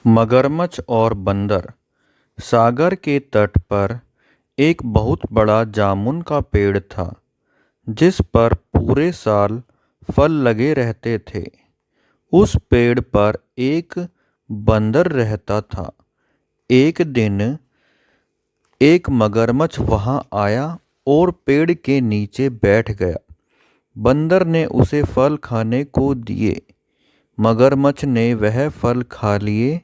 मगरमच्छ और बंदर। सागर के तट पर एक बहुत बड़ा जामुन का पेड़ था जिस पर पूरे साल फल लगे रहते थे। उस पेड़ पर एक बंदर रहता था। एक दिन एक मगरमच्छ वहां आया और पेड़ के नीचे बैठ गया। बंदर ने उसे फल खाने को दिए। मगरमच्छ ने वह फल खा लिए।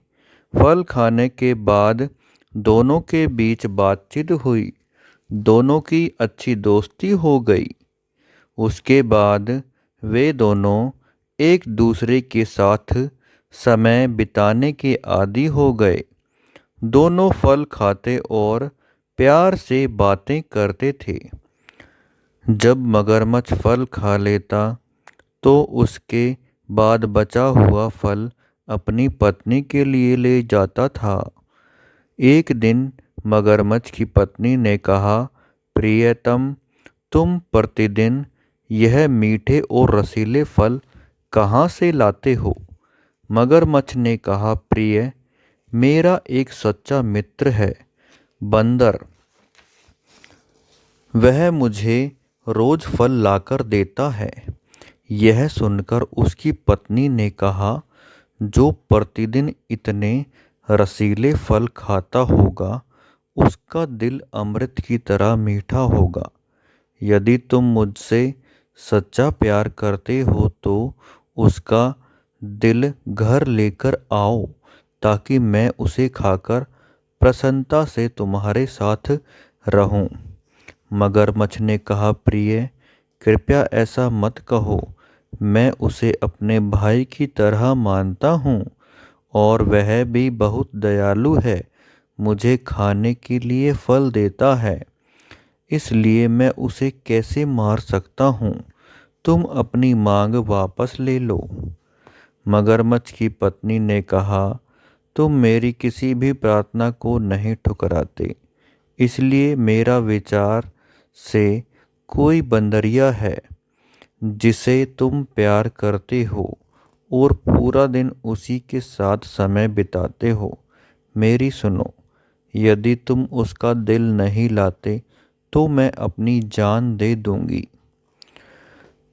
फल खाने के बाद दोनों के बीच बातचीत हुई। दोनों की अच्छी दोस्ती हो गई। उसके बाद वे दोनों एक दूसरे के साथ समय बिताने के आदी हो गए। दोनों फल खाते और प्यार से बातें करते थे। जब मगरमच्छ फल खा लेता तो उसके बाद बचा हुआ फल अपनी पत्नी के लिए ले जाता था। एक दिन मगरमच्छ की पत्नी ने कहा, प्रियतम, तुम प्रतिदिन यह मीठे और रसीले फल कहाँ से लाते हो? मगरमच्छ ने कहा, प्रिय, मेरा एक सच्चा मित्र है, बंदर। वह मुझे रोज फल लाकर देता है। यह सुनकर उसकी पत्नी ने कहा, जो प्रतिदिन इतने रसीले फल खाता होगा उसका दिल अमृत की तरह मीठा होगा। यदि तुम मुझसे सच्चा प्यार करते हो तो उसका दिल घर लेकर आओ ताकि मैं उसे खाकर प्रसन्नता से तुम्हारे साथ रहूं। मगरमच्छ ने कहा, प्रिय, कृपया ऐसा मत कहो। मैं उसे अपने भाई की तरह मानता हूँ और वह भी बहुत दयालु है। मुझे खाने के लिए फल देता है, इसलिए मैं उसे कैसे मार सकता हूँ? तुम अपनी मांग वापस ले लो। मगरमच्छ की पत्नी ने कहा, तुम मेरी किसी भी प्रार्थना को नहीं ठुकराते, इसलिए मेरा विचार से कोई बंदरिया है जिसे तुम प्यार करते हो और पूरा दिन उसी के साथ समय बिताते हो। मेरी सुनो, यदि तुम उसका दिल नहीं लाते तो मैं अपनी जान दे दूंगी।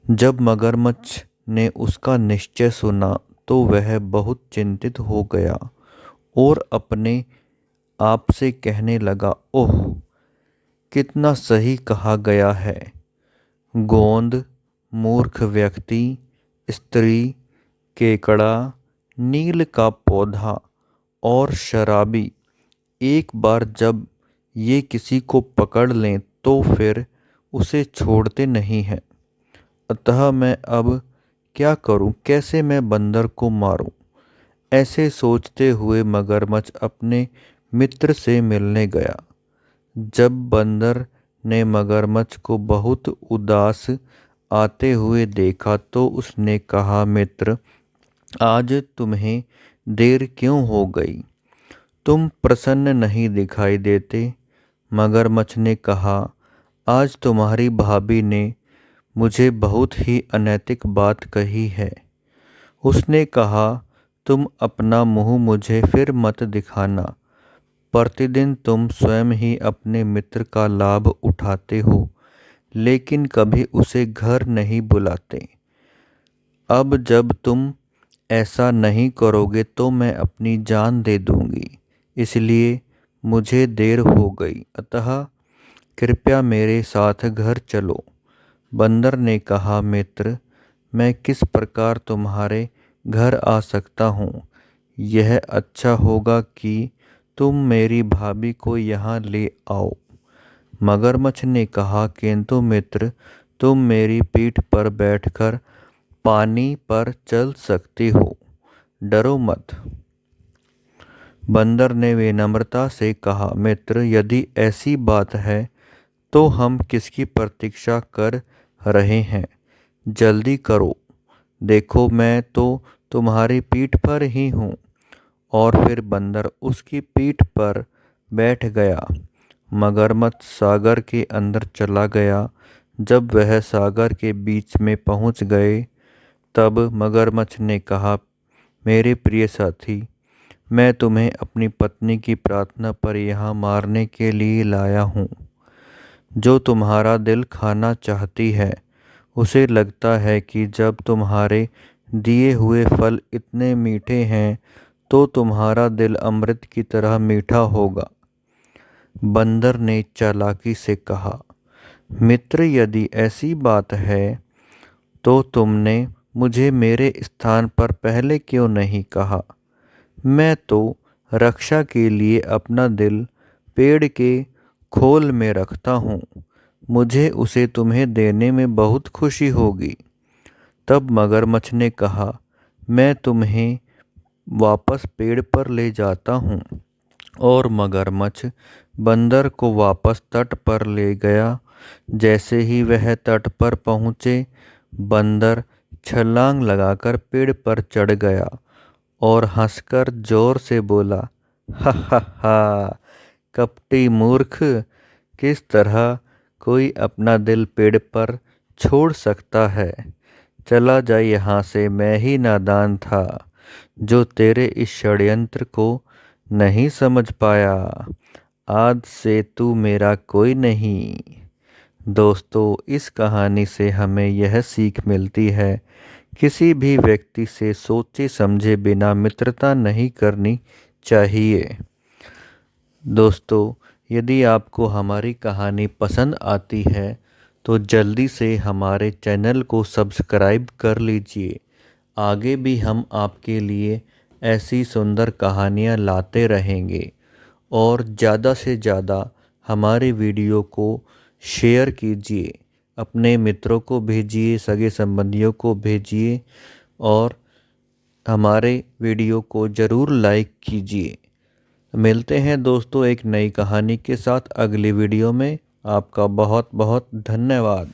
जब मगरमच्छ ने उसका निश्चय सुना तो वह बहुत चिंतित हो गया और अपने आप से कहने लगा, ओह, कितना सही कहा गया है। गोंद, मूर्ख व्यक्ति, स्त्री, केकड़ा, नील का पौधा और शराबी एक बार जब ये किसी को पकड़ लें तो फिर उसे छोड़ते नहीं हैं। अतः मैं अब क्या करूं? कैसे मैं बंदर को मारूं? ऐसे सोचते हुए मगरमच्छ अपने मित्र से मिलने गया। जब बंदर ने मगरमच्छ को बहुत उदास आते हुए देखा तो उसने कहा, मित्र, आज तुम्हें देर क्यों हो गई? तुम प्रसन्न नहीं दिखाई देते। मगरमच्छ ने कहा, आज तुम्हारी भाभी ने मुझे बहुत ही अनैतिक बात कही है। उसने कहा, तुम अपना मुंह मुझे फिर मत दिखाना। प्रतिदिन तुम स्वयं ही अपने मित्र का लाभ उठाते हो लेकिन कभी उसे घर नहीं बुलाते। अब जब तुम ऐसा नहीं करोगे तो मैं अपनी जान दे दूंगी, इसलिए मुझे देर हो गई, अतः कृपया मेरे साथ घर चलो। बंदर ने कहा, मित्र, मैं किस प्रकार तुम्हारे घर आ सकता हूँ? यह अच्छा होगा कि तुम मेरी भाभी को यहाँ ले आओ। मगरमच्छ ने कहा, किंतु मित्र, तुम मेरी पीठ पर बैठकर पानी पर चल सकते हो, डरो मत। बंदर ने विनम्रता से कहा, मित्र, यदि ऐसी बात है तो हम किसकी प्रतीक्षा कर रहे हैं? जल्दी करो, देखो मैं तो तुम्हारी पीठ पर ही हूँ। और फिर बंदर उसकी पीठ पर बैठ गया। मगरमच्छ सागर के अंदर चला गया। जब वह सागर के बीच में पहुंच गए तब मगरमच्छ ने कहा, मेरे प्रिय साथी, मैं तुम्हें अपनी पत्नी की प्रार्थना पर यहाँ मारने के लिए लाया हूँ। जो तुम्हारा दिल खाना चाहती है, उसे लगता है कि जब तुम्हारे दिए हुए फल इतने मीठे हैं तो तुम्हारा दिल अमृत की तरह मीठा होगा। बंदर ने चालाकी से कहा, मित्र, यदि ऐसी बात है तो तुमने मुझे मेरे स्थान पर पहले क्यों नहीं कहा? मैं तो रक्षा के लिए अपना दिल पेड़ के खोल में रखता हूँ। मुझे उसे तुम्हें देने में बहुत खुशी होगी। तब मगरमच्छ ने कहा, मैं तुम्हें वापस पेड़ पर ले जाता हूँ। और मगरमच्छ बंदर को वापस तट पर ले गया। जैसे ही वह तट पर पहुँचे, बंदर छलांग लगाकर पेड़ पर चढ़ गया और हंसकर जोर से बोला, हा हा हा, कपटी मूर्ख, किस तरह कोई अपना दिल पेड़ पर छोड़ सकता है? चला जा यहाँ से, मैं ही नादान था जो तेरे इस षड्यंत्र को नहीं समझ पाया। आज से तू मेरा कोई नहीं। दोस्तों, इस कहानी से हमें यह सीख मिलती है, किसी भी व्यक्ति से सोचे समझे बिना मित्रता नहीं करनी चाहिए। दोस्तों, यदि आपको हमारी कहानी पसंद आती है तो जल्दी से हमारे चैनल को सब्सक्राइब कर लीजिए। आगे भी हम आपके लिए ऐसी सुंदर कहानियाँ लाते रहेंगे। और ज़्यादा से ज़्यादा हमारे वीडियो को शेयर कीजिए, अपने मित्रों को भेजिए, सगे संबंधियों को भेजिए और हमारे वीडियो को ज़रूर लाइक कीजिए। मिलते हैं दोस्तों एक नई कहानी के साथ अगली वीडियो में। आपका बहुत बहुत धन्यवाद।